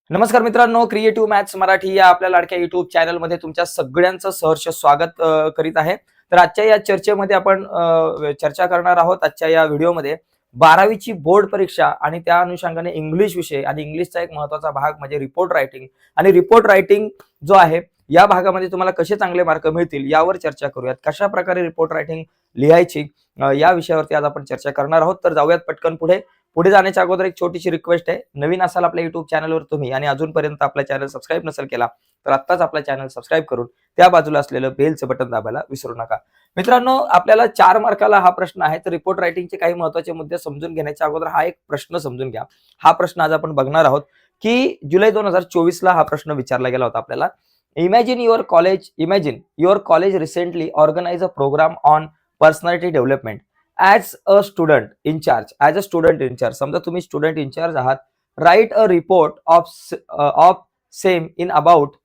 नमस्कार मित्रांनो, creative maths Marathi या आपल्या लाडक्या युट्यूब चॅनलमध्ये तुमच्या सगळ्यांचं सहर्ष स्वागत करीत आहे. तर आजच्या या चर्चेमध्ये आपण चर्चा करणार आहोत. आजच्या या व्हिडिओमध्ये 12वीची बोर्ड परीक्षा आणि त्या अनुषंगाने इंग्लिश विषय आणि इंग्लिशचा एक महत्त्वाचा भाग म्हणजे रिपोर्ट रायटिंग आणि रिपोर्ट रायटिंग जो आहे या भागामध्ये तुम्हाला कसे चांगले मार्क मिळतील यावर चर्चा करूयात. कशा प्रकारे रिपोर्ट रायटिंग लिहायची या विषयावरती आज आपण चर्चा करणार आहोत. तर जाऊयात पटकन पुढे जाण्याच्या अगोदर एक छोटीशी रिक्वेस्ट आहे. नवीन असाल आपल्या युट्यूब चॅनलवर तुम्ही आणि अजूनपर्यंत आपला चॅनल सबस्क्राईब नसेल केला तर आत्ताच आपला चॅनल सबस्क्राईब करून त्या बाजूला असलेलं बेलचं बटन दाबायला विसरू नका. मित्रांनो, आपल्याला 4 मार्काला हा प्रश्न आहे. तर रिपोर्ट रायटिंगचे काही महत्त्वाचे मुद्दे समजून घेण्याच्या अगोदर हा एक प्रश्न समजून घ्या. हा प्रश्न आज आपण बघणार आहोत की जुलै 2024ला हा प्रश्न विचारला गेला होता आपल्याला. Imagine your college recently organise a program on personality development as a student in charge. समजा तुम्ही स्टुडंट इन चार्ज आहात. Write a report of same in about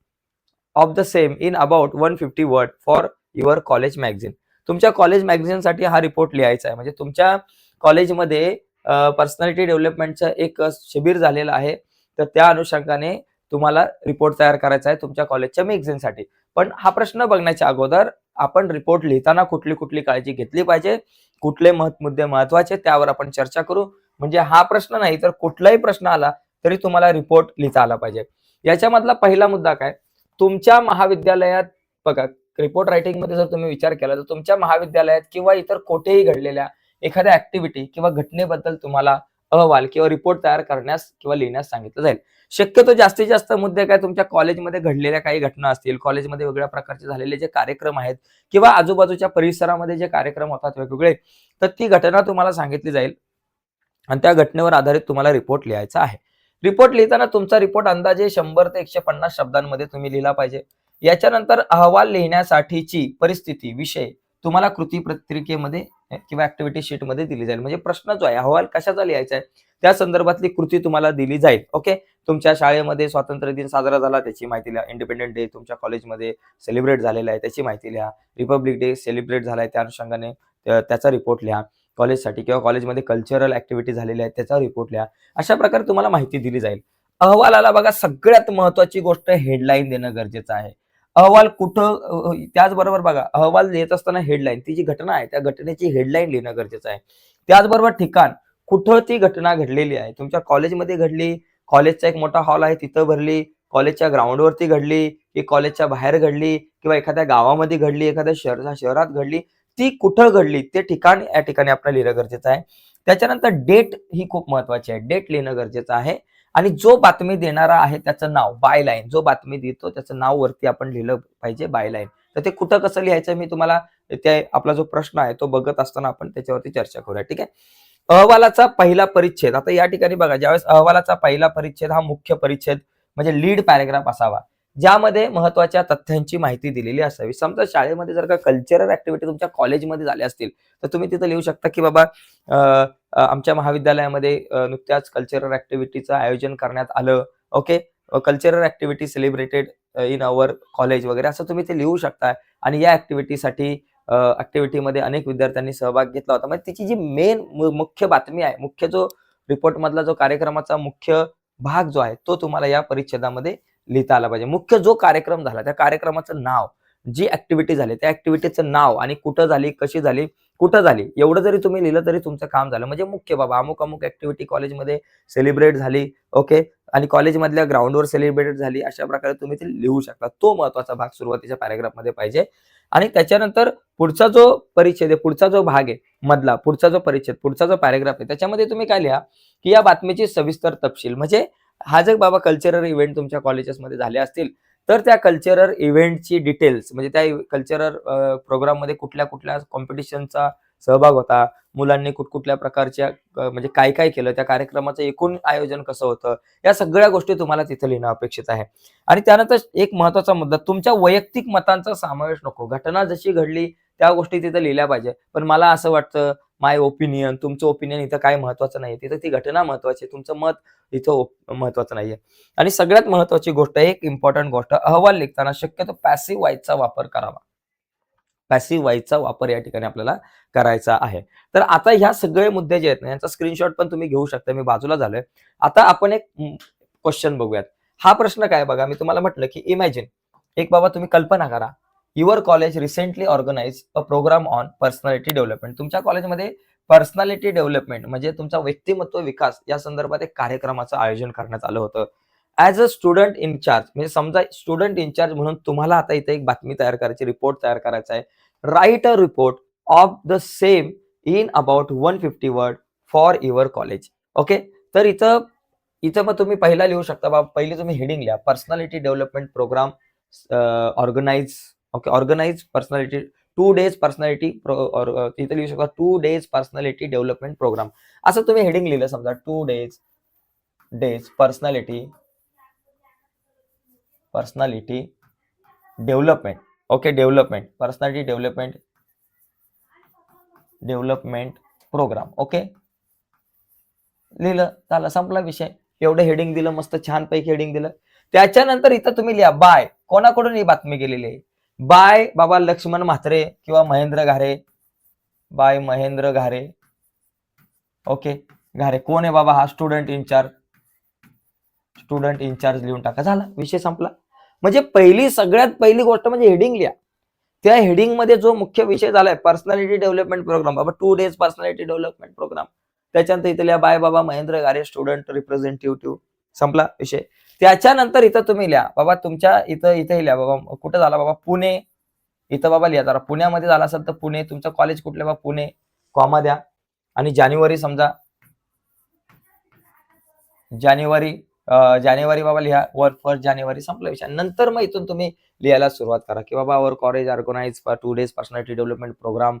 150 word for your college magazine. तुमच्या कॉलेज मॅगझिनसाठी हा report लिहायचा आहे. म्हणजे तुमच्या कॉलेजमध्ये पर्सनॅलिटी डेव्हलपमेंटचं एक शिबिर झालेलं आहे. तर त्या अनुषंगाने तुम्हाला रिपोर्ट तयार करायचा आहे तुमच्या कॉलेजच्या मॅगझिनसाठी. पण हा प्रश्न बघण्याच्या अगोदर आपण रिपोर्ट लिहिताना कुठली कुठली काळजी घेतली पाहिजे, कुठले मुद्दे महत्वाचे त्यावर आपण चर्चा करू. म्हणजे हा प्रश्न नाही तर कुठलाही प्रश्न आला तरी तुम्हाला रिपोर्ट लिहिता आला पाहिजे. याच्यामधला पहिला मुद्दा काय, तुमच्या महाविद्यालयात बघा, रिपोर्ट रायटिंग मध्ये जर तुम्ही विचार केला तर तुमच्या महाविद्यालयात किंवा इतर कोठेही घडलेल्या एखाद्या ऍक्टिव्हिटी किंवा घटनेबद्दल तुम्हाला अहवाल किंवा रिपोर्ट तयार करण्यास किंवा लिहिण्यास सांगितलं जाईल. शक्यतो जास्तीत जास्त मुद्दे काय, तुमच्या कॉलेजमध्ये घडलेल्या काही घटना असतील, कॉलेजमध्ये वेगळ्या प्रकारचे झालेले जे कार्यक्रम आहेत किंवा आजूबाजूच्या परिसरामध्ये जे कार्यक्रम होतात वेगवेगळे, तर ती घटना तुम्हाला सांगितली जाईल आणि त्या घटनेवर आधारित तुम्हाला रिपोर्ट लिहायचा आहे. रिपोर्ट लिहिताना तुमचा रिपोर्ट अंदाजे 100 ते 150 शब्दांमध्ये तुम्ही लिहिला पाहिजे. याच्यानंतर अहवाल लिहिण्यासाठीची परिस्थिती, विषय तुम्हाला कृती पत्रिकेमध्ये किंवा ऍक्टिव्हिटी शीट मध्ये दिली जाईल. म्हणजे प्रश्न जो आहे, अहवाल कशाचा लिहायचा आहे त्या संदर्भातली कृती तुम्हाला दिली जाईल. ओके, तुमच्या शाळेमध्ये स्वातंत्र्य दिन साजरा झाला त्याची माहिती लिहा. इंडिपेंडन्स डे तुमच्या कॉलेजमध्ये सेलिब्रेट झालेला आहे त्याची माहिती लिहा. रिपब्लिक डे सेलिब्रेट झालाय त्या अनुषंगाने त्याचा रिपोर्ट लिहा. कॉलेजसाठी किंवा कॉलेजमध्ये कल्चरल ऍक्टिव्हिटी झालेल्या आहेत त्याचा रिपोर्ट लिहा. अशा प्रकारे तुम्हाला माहिती दिली जाईल. अहवालाला बघा, सगळ्यात महत्वाची गोष्ट हेडलाईन देणं गरजेचं आहे. अहवाल कुठं त्याचबरोबर बघा, अहवाल लिहित असताना हेडलाईन, ती जी घटना आहे त्या घटनेची हेडलाईन लिहिणं गरजेचं आहे. त्याचबरोबर ठिकाण, कुठं ती घटना घडलेली आहे. तुमच्या कॉलेजमध्ये घडली, कॉलेजचा एक मोठा हॉल आहे तिथं भरली, कॉलेजच्या ग्राउंडवरती घडली की कॉलेजच्या बाहेर घडली किंवा एखाद्या गावामध्ये घडली, एखाद्या शहरात घडली, ती कुठं घडली ते ठिकाण या ठिकाणी आपल्याला लिहिणं गरजेचं आहे. त्याच्यानंतर डेट ही खूप महत्वाची आहे. डेट लिहिणं गरजेचं आहे. आणि जो बातमी देणारा आहे त्याचं नाव, बाय लाईन, जो बातमी देतो त्याचं नाव वरती आपण लिहिलं पाहिजे, बाय लाईन. तर ते कुठं कसं लिहायचं मी तुम्हाला ते आपला जो प्रश्न आहे तो बघत असताना आपण त्याच्यावरती चर्चा करूया. ठीक आहे. अहवालाचा पहिला परिच्छेद, आता या ठिकाणी बघा, ज्यावेळेस अहवालाचा पहिला परिच्छेद हा मुख्य परिच्छेद म्हणजे लीड पॅराग्राफ असावा, ज्यामध्ये महत्वाच्या तथ्यांची माहिती दिलेली असावी. समजा शाळेमध्ये जर का कल्चरल ऍक्टिव्हिटी तुमच्या कॉलेजमध्ये झाल्या असतील तर तुम्ही तिथं लिहू शकता की बाबा आमच्या महाविद्यालयामध्ये नुकत्याच कल्चरल ऍक्टिव्हिटीचं आयोजन करण्यात आलं. Okay, cultural activity celebrated in our college वगैरे असं तुम्ही ते लिहू शकता. आणि या ऍक्टिव्हिटीसाठी ऍक्टिव्हिटीमध्ये अनेक विद्यार्थ्यांनी सहभाग घेतला होता. म्हणजे तिची जी मेन मुख्य बातमी आहे, मुख्य जो रिपोर्ट मधला जो कार्यक्रमाचा मुख्य भाग जो आहे तो तुम्हाला या परिच्छेदामध्ये लिहिता आला पाहिजे. मुख्य जो कार्यक्रम झाला त्या कार्यक्रमाचं नाव, जी ऍक्टिव्हिटी झाली त्या ऍक्टिव्हिटीचं नाव आणि कुठं झाली, कशी झाली, कुठं झाली, एवढं जरी तुम्ही लिहिलं तरी तुमचं काम झालं. म्हणजे मुख्य बाबा अमुक अमुक ऍक्टिव्हिटी कॉलेजमध्ये सेलिब्रेट झाली, ओके, आणि कॉलेजमधल्या ग्राउंडवर सेलिब्रेट झाली, अशा प्रकारे तुम्ही ते लिहू शकता. तो महत्वाचा भाग सुरुवातीच्या पॅराग्राफमध्ये पाहिजे. आणि त्याच्यानंतर पुढचा जो परिच्छेद आहे, पुढचा जो भाग आहे मधला, पुढचा जो परिच्छेद, पुढचा जो पॅराग्राफ आहे, त्याच्यामध्ये तुम्ही काय लिहा की या बातमीची सविस्तर तपशील. म्हणजे हा जर बाबा कल्चरल इव्हेंट तुमच्या कॉलेजेसमध्ये झाले असतील तर त्या कल्चरल इव्हेंटची डिटेल्स, म्हणजे त्या कल्चरल प्रोग्राम मध्ये कुठल्या कुठल्या कॉम्पिटिशनचा सहभाग होता, मुलांनी कुठकुठल्या प्रकारच्या म्हणजे काय काय केलं, त्या कार्यक्रमाचं एकूण आयोजन कसं होतं, या सगळ्या गोष्टी तुम्हाला तिथे लिहिणं अपेक्षित आहे. आणि त्यानंतर एक महत्वाचा मुद्दा, तुमच्या वैयक्तिक मतांचा समावेश नको. घटना जशी घडली त्या गोष्टी तिथे लिहिल्या पाहिजे. पण मला असं वाटतं, माय ओपिनियन, तुमचं ओपिनियन इथं काय महत्वाचं नाही. तिथं ती घटना महत्वाची आहे, तुमचं मत इथं महत्वाचं नाहीये. आणि सगळ्यात महत्वाची गोष्ट, एक इम्पॉर्टंट गोष्ट, अहवाल लिखताना शक्यतो पॅसिव्ह व्हॉइसचा वापर करावा. पॅसिव्ह व्हॉइसचा वापर या ठिकाणी आपल्याला करायचा आहे. तर आता ह्या सगळे मुद्दे जे आहेत ना, यांचा स्क्रीनशॉट पण तुम्ही घेऊ शकता. मी बाजूला झालोय. आता आपण एक क्वेश्चन बघूयात. हा प्रश्न काय बघा, मी तुम्हाला म्हटलं की इमॅजिन, एक बाबा तुम्ही कल्पना करा, your college recently organise a program on personality development. तुमच्या कॉलेजमध्ये पर्सनॅलिटी डेव्हलपमेंट म्हणजे तुमचा व्यक्तिमत्व विकास या संदर्भात एक कार्यक्रमाचं आयोजन करण्यात आलं होतं. ॲज अ स्टुडंट इन्चार्ज, म्हणजे समजा स्टुडंट इन्चार्ज म्हणून तुम्हाला आता इथे एक बातमी तयार करायची, रिपोर्ट तयार करायचा आहे. Right a report of the same in about 150 word for your college. Okay. तर इथं इथं मग तुम्ही पहिला लिहू शकता बाबा, पहिली तुम्ही हेडिंग लिहा, personality development program organize. Okay, organize personality 2 days personality इथे लिहू शकता 2 डेज पर्सनॅलिटी डेव्हलपमेंट प्रोग्राम, असं तुम्ही हेडिंग लिहिलं समजा 2 days personality development. Okay, development personality development program. Okay, लिहिलं, झालं, संपला विषय. एवढं हेडिंग दिलं, मस्त छानपैकी हेडिंग दिलं. त्याच्यानंतर इथं तुम्ही लिहा बाय, कोणाकडून ही बातमी गेलेली आहे, बाय बाबा लक्ष्मण म्हात्रे किंवा महेंद्र घारे, बाय महेंद्र घारे. ओके, घारे कोण आहे बाबा, हा स्टुडंट इन्चार्ज लिहून टाका, झाला विषय संपला. म्हणजे सगळ्यात पहिली गोष्ट म्हणजे हेडिंग लिहा. त्या हेडिंग मध्ये जो मुख्य विषय झालाय पर्सनॅलिटी डेव्हलपमेंट प्रोग्राम, बाबा 2 डेज पर्सनॅलिटी डेव्हलपमेंट प्रोग्राम. त्याच्यानंतर इथे लिहा बाय बाबा महेंद्र घारे स्टुडंट रिप्रेझेंटेटिव्ह, संपला विषय. त्याच्यानंतर इथं तुम्ही लिहा बाबा तुमच्या इथे लिहा बाबा, कुठं झाला बाबा, पुणे. इथं बाबा लिहा जरा, पुण्यामध्ये झाला असेल तर पुणे, तुमचं कॉलेज कुठलं बाबा, पुणे, कॉमा द्या. आणि जानेवारी समजा जानेवारी बाबा लिहा, 1 जानेवारी, संपला विषय. नंतर मग इथून तुम्ही लिहायला सुरुवात करा की बाबा our college organise for 2 days personality development programme,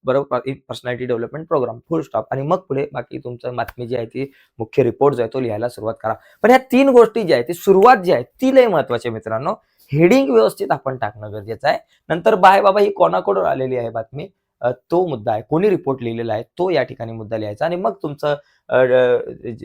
बरोबर, personality development programme, full stop. आणि मग पुढे बाकी तुमचं बातमी जी आहे ती मुख्य रिपोर्ट जो आहे तो लिहायला सुरुवात करा. पण ह्या 3 गोष्टी ज्या आहेत ती सुरुवात जी आहे ती लय महत्वाची मित्रांनो. हेडिंग व्यवस्थित आपण टाकणं गरजेचं आहे. नंतर बाय बाबा ही कोणाकडून आलेली आहे बातमी, तो मुद्दा आहे, कोणी रिपोर्ट लिहिलेला आहे तो या ठिकाणी मुद्दा लिहायचा. आणि मग तुमचं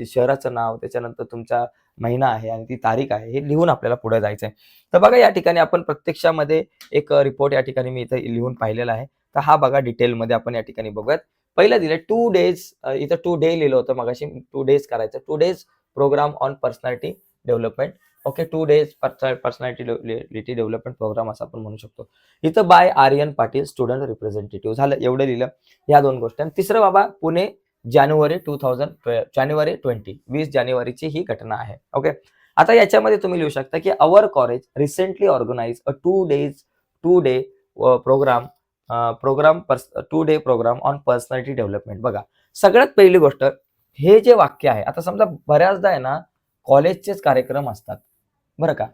शहराचं नाव, त्याच्यानंतर तुमचा महिना आहे आणि ती तारीख आहे, हे लिहून आपल्याला पुढे जायचंय. तर बघा या ठिकाणी आपण प्रत्यक्षामध्ये एक रिपोर्ट या ठिकाणी मी इथं लिहून पाहिलेला आहे. तर हा बघा डिटेलमध्ये आपण या ठिकाणी बघूयात. पहिलं दिलंय 2 डेज, इथं 2 डे लिहिलं होतं मगाशी, 2 डेज करायचं, 2 days programme on personality development. Okay, 2 days personality development program असं आपण म्हणू शकतो. इथं by Aryan Patil student representative, झालं, एवढं लिहिलं. या 2 गोष्टी. आणि तिसरं बाबा पुणे जानेवारी 20 जानेवारीची ही घटना आहे. ओके, आता याच्यामध्ये तुम्ही लिहू शकता की our college recently organise a 2 day program 2 day programme on personality development. बघा सगळ्यात पहिली गोष्ट, हे जे वाक्य आहे, आता समजा बऱ्याचदा आहे ना कॉलेजचेच कार्यक्रम असतात बरं का,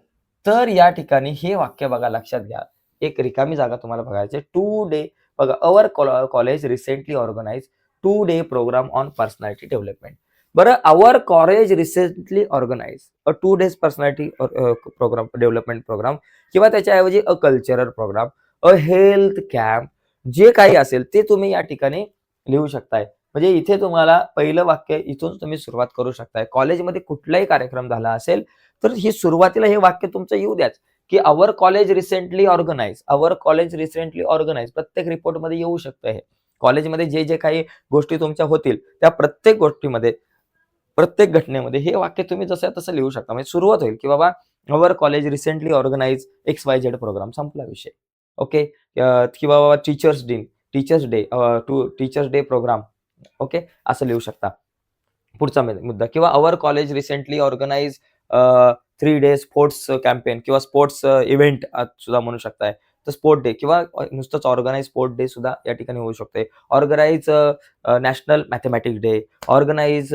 तर या ठिकाणी हे वाक्य बघा लक्षात घ्या, एक रिकामी जागा तुम्हाला बघायची, 2 डे, बघा our college recently organise 2 day programme on personality development. बरं, our college recently organise a 2 days personality programme development programme, किंवा त्याच्याऐवजी a cultural programme, a health camp, जे काही असेल ते तुम्ही या ठिकाणी लिहू शकताय. म्हणजे इथे तुम्हाला पहिलं वाक्य इथून तुम्ही सुरुवात करू शकताय. कॉलेजमध्ये कुठलाही कार्यक्रम झाला असेल तर ही सुरुवातीला हे वाक्य तुमचं येऊ द्याच की अवर कॉलेज रिसेंटली ऑर्गनाइज, प्रत्येक रिपोर्टमध्ये येऊ शकतं हे. कॉलेजमध्ये जे काही गोष्टी तुमच्या होतील त्या प्रत्येक गोष्टीमध्ये, प्रत्येक घटनेमध्ये हे वाक्य तुम्ही जसं तसं लिहू शकता. म्हणजे सुरुवात होईल की बाबा our college recently organize XYZ program, संपला विषय. ओके, किंवा बाबा टीचर्स डे प्रोग्राम, ओके, असं लिहू शकता. पुढचा मुद्दा, किंवा our college recently organize 3 day sports campaign किंवा स्पोर्ट्स इव्हेंट सुद्धा म्हणू शकताय. तर स्पोर्ट डे किंवा नुसतंच ऑर्गनाइज स्पोर्ट डे सुद्धा या ठिकाणी होऊ शकते. Organize national mathematics day, organize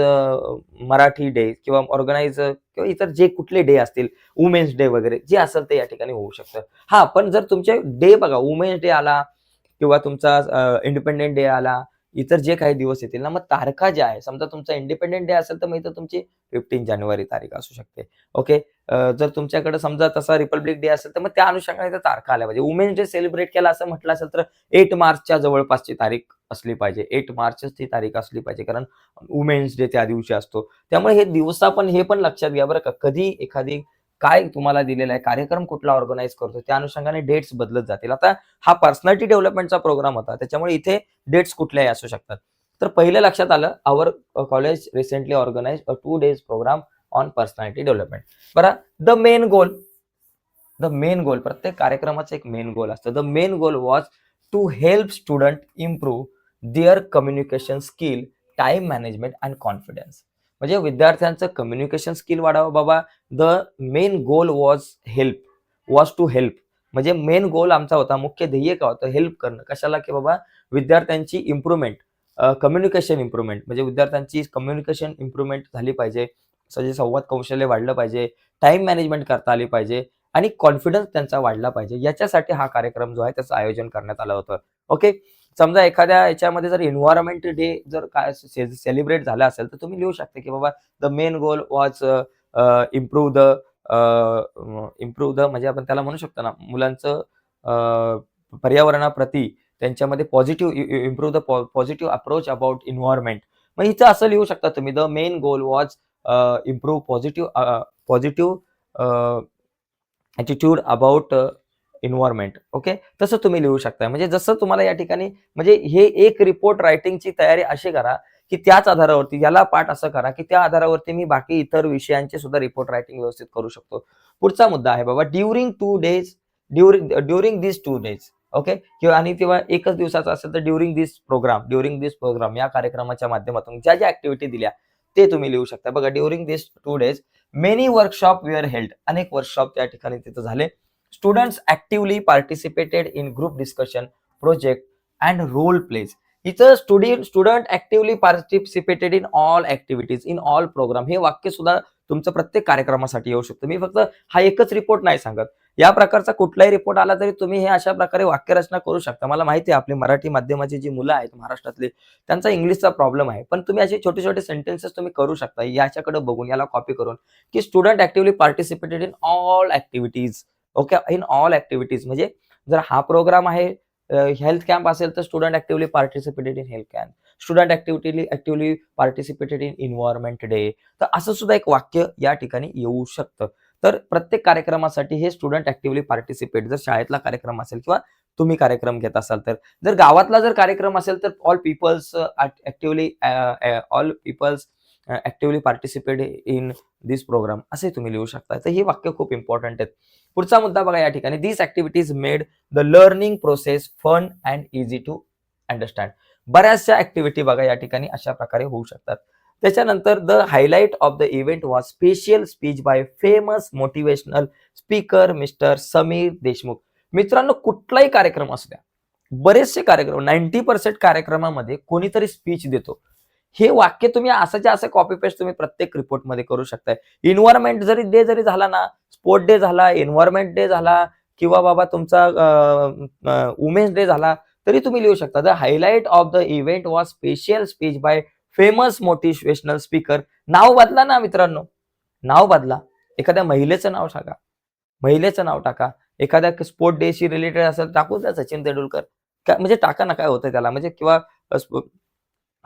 Marathi day, किंवा ऑर्गनाइज किंवा इतर जे कुठले डे असतील, वुमेन्स डे वगैरे जे असेल ते या ठिकाणी होऊ शकतं. हा, पण जर तुमचे डे बघा, वुमेन्स डे आला किंवा तुमचा इंडिपेंडेंट डे आला, इतर जे काही दिवस येतील ना, मग तारखा ज्या आहे, समजा तुमचा इंडिपेंडेंट डे असेल तर मग इथं तुमची 15 जानेवारी तारीख असू शकते. ओके, जर तुमच्याकडे समजा तसा रिपब्लिक डे असेल तर मग त्या अनुषंगाने इथं तारखा आल्या पाहिजे. वुमेन्स डे सेलिब्रेट केला असं म्हटलं असेल तर 8 मार्चच्या जवळपासची तारीख असली पाहिजे. 8 मार्चच ती तारीख असली पाहिजे, कारण वुमेन्स डे त्या दिवशी असतो. त्यामुळे हे दिवसा पण हे पण लक्षात घ्या बरं का, कधी एखादी काय तुम्हाला दिलेला आहे कार्यक्रम कुठला ऑर्गनाइज करतो त्या अनुषंगाने डेट्स बदलत जातील. आता हा पर्सनॅलिटी डेव्हलपमेंटचा प्रोग्राम होता, त्याच्यामुळे इथे डेट्स कुठल्याही असू शकतात. तर पहिलं लक्षात आलं, our college recently organise a 2 days programme on personality development. बरं, द मेन गोल प्रत्येक कार्यक्रमाचं एक मेन गोल असतं. The main goal was to help student improve their communication skill, time management and confidence. म्हणजे विद्यार्थ्यांचं कम्युनिकेशन स्किल वाढावं बाबा. The main goal was to help. म्हणजे मेन गोल आमचा होता, मुख्य ध्येय काय होतं, हेल्प करणं. कशाला, की बाबा विद्यार्थ्यांची इम्प्रुव्हमेंट, कम्युनिकेशन इम्प्रुव्हमेंट, म्हणजे विद्यार्थ्यांची कम्युनिकेशन इम्प्रुव्हमेंट झाली पाहिजे, संवाद कौशल्य वाढलं पाहिजे, टाइम मॅनेजमेंट करता आली पाहिजे आणि कॉन्फिडन्स त्यांचा वाढला पाहिजे. याच्यासाठी हा कार्यक्रम जो आहे त्याचं आयोजन करण्यात आलं होतं. ओके. समजा एखाद्या याच्यामध्ये जर एन्व्हायरमेंट डे जर काय सेलिब्रेट झाला असेल, तर तुम्ही लिहू शकता की बाबा the main goal was improve the म्हणजे आपण त्याला म्हणू शकतो ना, मुलांचं पर्यावरणाप्रती त्यांच्यामध्ये positive improve the positive approach about environment. मग हिचं असं लिहू शकता तुम्ही, the main goal was improve positive attitude about environment. Okay, तसं तुम्ही लिहू शकता. म्हणजे जसं तुम्हाला या ठिकाणी, म्हणजे हे एक रिपोर्ट रायटिंगची तयारी अशी करा की त्याच आधारावरती याला पाठ असं करा की त्या आधारावरती मी बाकी इतर विषयांचे सुद्धा रिपोर्ट रायटिंग व्यवस्थित करू शकतो. पुढचा मुद्दा आहे बाबा, ड्युरिंग दिस 2 डेज. ओके, किंवा आणि तेव्हा एकच दिवसाचा असेल तर ड्युरिंग दिस प्रोग्राम या कार्यक्रमाच्या माध्यमातून ज्या ज्या ऍक्टिव्हिटी दिल्या ते तुम्ही लिहू शकता. बघा, during this 2 days many workshop were held. अनेक वर्कशॉप त्या ठिकाणी तिथं झाले. Students actively participated in group discussion, project and role plays. इथं student actively participated in all activities, in all programme, हे वाक्य सुद्धा तुमचं प्रत्येक कार्यक्रमासाठी येऊ शकतं. मी फक्त हा एकच रिपोर्ट नाही सांगत, या प्रकारचा कुठलाही रिपोर्ट आला तरी तुम्ही हे अशा प्रकारे वाक्यरचना करू शकता. मला माहिती आहे आपली मराठी माध्यमाची जी मुलं आहेत महाराष्ट्रातले, त्यांचा इंग्लिशचा प्रॉब्लेम आहे, पण तुम्ही असे छोटे छोटे सेंटेन्सेस तुम्ही करू शकता याच्याकडे बघून, याला कॉपी करून, की student actively participated in all activities. Okay, in all activities म्हणजे जर हा प्रोग्राम आहे, हेल्थ कॅम्प असेल तर student actively participated in health camp, student actively participated in environment day. तर असं सुद्धा एक वाक्य या ठिकाणी येऊ शकतं. तर प्रत्येक कार्यक्रमासाठी हे स्टुडंट ऍक्टिव्हली पार्टिसिपेट, जर शाळेतला कार्यक्रम असेल किंवा तुम्ही कार्यक्रम घेत असाल तर, जर गावातला जर कार्यक्रम असेल तर all peoples actively participate in this program असे तुम्ही लिहू शकता. तर ही वाक्य खूप इम्पॉर्टंट आहेत. पुढचा मुद्दा बघा या ठिकाणी, this activities made the learning process fun and easy to understand. बऱ्याचशा ऍक्टिव्हिटी बघा या ठिकाणी अशा प्रकारे होऊ शकतात. त्याच्यानंतर the highlight of the event was special speech by famous motivational speaker mister Sameer Deshmukh. मित्रांनो, कुठलाही कार्यक्रम असू द्या, बरेचसे कार्यक्रम 90% कार्यक्रमामध्ये कोणीतरी स्पीच देतो. हे वाक्य तुम्ही असंच्या असं कॉपी पेस्ट तुम्ही प्रत्येक रिपोर्टमध्ये करू शकताय. एन्व्हायरमेंट डे जरी झाला ना, स्पोर्ट डे झाला, एन्व्हायरमेंट डे झाला, किंवा बाबा तुमचा वुमेन्स डे झाला, तरी तुम्ही लिहू शकता. The highlight of the event was special speech by famous motivational speaker. नाव बदला ना मित्रांनो, नाव बदला. एखाद्या महिलेचं नाव टाका, महिलेचं नाव टाका. एखाद्या स्पोर्ट डेशी रिलेटेड असेल टाकू द्या, सचिन तेंडुलकर, म्हणजे टाका ना, काय होतं त्याला, म्हणजे किंवा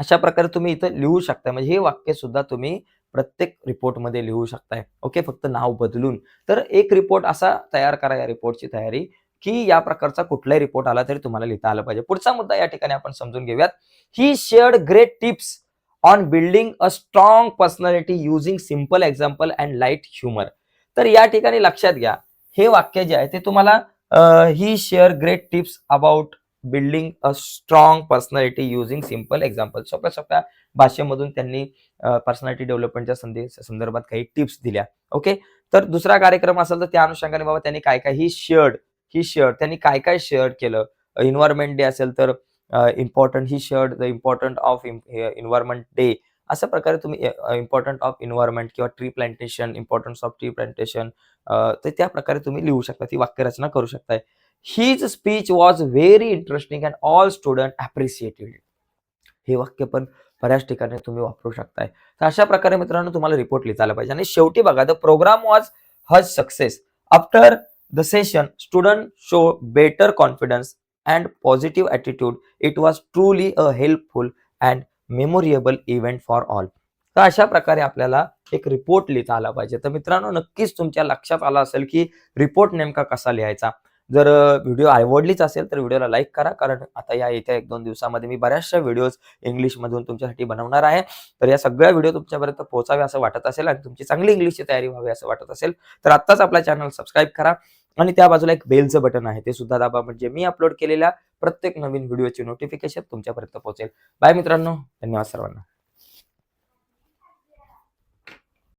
अशा प्रकारे तुम्ही इथं लिहू शकता. म्हणजे हे वाक्य सुद्धा तुम्ही प्रत्येक रिपोर्टमध्ये लिहू शकताय. ओके, फक्त नाव बदलून. तर एक रिपोर्ट असा तयार करा, या रिपोर्टची तयारी, की या प्रकारचा कुठलाही रिपोर्ट आला तरी तुम्हाला लिहिता आलं पाहिजे. पुढचा मुद्दा या ठिकाणी आपण समजून घेऊयात. He shared great tips on building a strong personality using simple example and light humour. तर या ठिकाणी लक्षात घ्या, हे वाक्य जे आहे ते तुम्हाला ही share great tips about building a strong personality using simple example. सोप्या सोप्या भाषेमधून त्यांनी पर्सनॅलिटी डेव्हलपमेंटच्या संदर्भात काही टिप्स दिल्या. ओके, तर दुसरा कार्यक्रम असेल तर त्या अनुषंगाने बाबा त्यांनी काय काय ही शेअर्ड त्यांनी काय काय शेअर केलं. एन्व्हायरमेंट डे असेल तर important, he shared the important of environment day. अशा प्रकारे तुम्ही इम्पॉर्टंट ऑफ एन्व्हायरमेंट किंवा tree plantation, importance of tree plantation, तर त्या प्रकारे तुम्ही लिहू शकता, ती वाक्यरचना करू शकताय. His speech was very interesting and all student appreciated. हे वाक्य पण बऱ्याच ठिकाणी तुम्ही वापरू शकताय. तर अशा प्रकारे मित्रांनो तुम्हाला रिपोर्ट लिहिता आला पाहिजे. आणि शेवटी बघा, the program was huge success. After the session student show better confidence and positive attitude. It was truly a helpful and memorable event for all. तर अशा प्रकारे आपल्याला एक रिपोर्ट लिहिता आला पाहिजे. तर मित्रांनो, नक्कीच तुमच्या लक्षात आलं असेल की रिपोर्ट नेमका कसा लिहायचा. जर व्हिडिओ आवडलीच असेल तर व्हिडिओला लाईक करा, कारण आता या येत्या 1-2 दिवसामध्ये मी बऱ्याचशा व्हिडिओज इंग्लिशमधून तुमच्यासाठी बनवणार आहे. तर या सगळ्या व्हिडिओ तुमच्यापर्यंत पोहोचावे असं वाटत असेल आणि तुमची चांगली इंग्लिशची तयारी व्हावी असं वाटत असेल, तर आत्ताच आपला चॅनल सबस्क्राईब करा आणि त्या बाजूला एक बेलचं बटन आहे ते सुद्धा दाबा, म्हणजे मी अपलोड केलेल्या प्रत्येक नवीन व्हिडिओची नोटिफिकेशन तुमच्यापर्यंत पोहोचेल. बाय मित्रांनो, धन्यवाद सर्वांना.